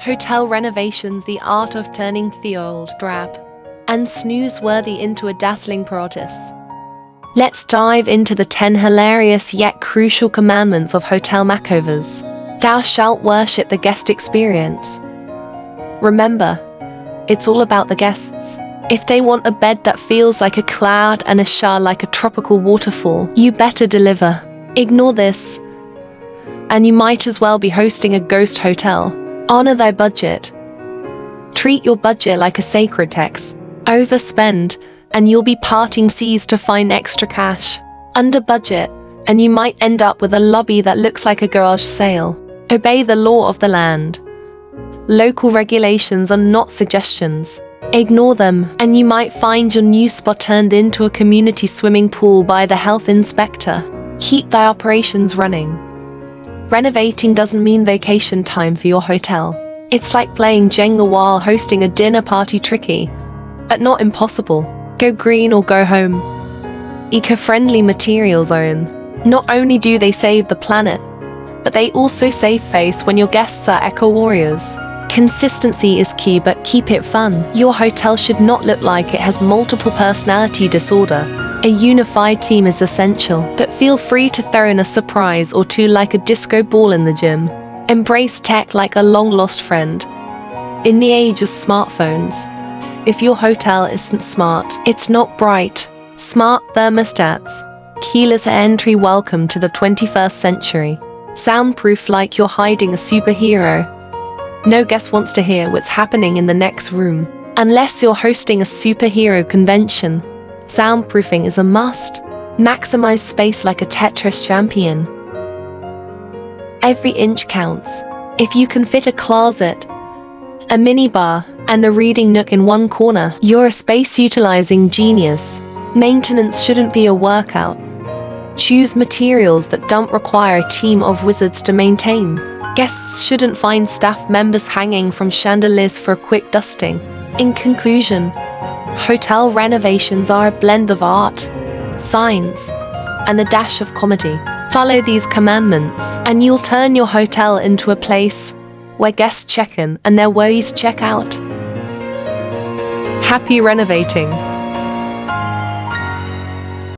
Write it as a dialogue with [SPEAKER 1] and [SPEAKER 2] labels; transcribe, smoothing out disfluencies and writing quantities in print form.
[SPEAKER 1] Hotel renovations, the art of turning the old, drab, and snooze-worthy into a dazzling practice. Let's dive into the 10 hilarious yet crucial commandments of hotel makeovers. Thou shalt worship the guest experience. Remember, it's all about the guests. If they want a bed that feels like a cloud and a shower like a tropical waterfall, you better deliver. Ignore this, and you might as well be hosting a ghost hotel. Honor thy budget. Treat your budget like a sacred text. Overspend, and you'll be parting seas to find extra cash. Under budget, and you might end up with a lobby that looks like a garage sale. Obey the law of the land. Local regulations are not suggestions. Ignore them, and you might find your new spot turned into a community swimming pool by the health inspector. Keep thy operations running. Renovating doesn't mean vacation time for your hotel. It's like playing Jenga while hosting a dinner party. Tricky, but not impossible. Go green or go home. Eco-friendly materials own. Not only do they save the planet, but they also save face when your guests are eco-warriors. Consistency is key, but keep it fun. Your hotel should not look like it has multiple personality disorder. A unified theme is essential, but feel free to throw in a surprise or two like a disco ball in the gym. Embrace tech like a long-lost friend. In the age of smartphones, if your hotel isn't smart, it's not bright. Smart thermostats. Keyless entry. Welcome to the 21st century. Soundproof like you're hiding a superhero. No guest wants to hear what's happening in the next room. Unless you're hosting a superhero convention, soundproofing is a must. Maximize space like a Tetris champion. Every inch counts. If you can fit a closet, a minibar, and a reading nook in one corner, you're a space-utilizing genius. Maintenance shouldn't be a workout. Choose materials that don't require a team of wizards to maintain. Guests shouldn't find staff members hanging from chandeliers for a quick dusting. In conclusion, hotel renovations are a blend of art, science, and a dash of comedy. Follow these commandments, and you'll turn your hotel into a place where guests check in and their worries check out. Happy renovating!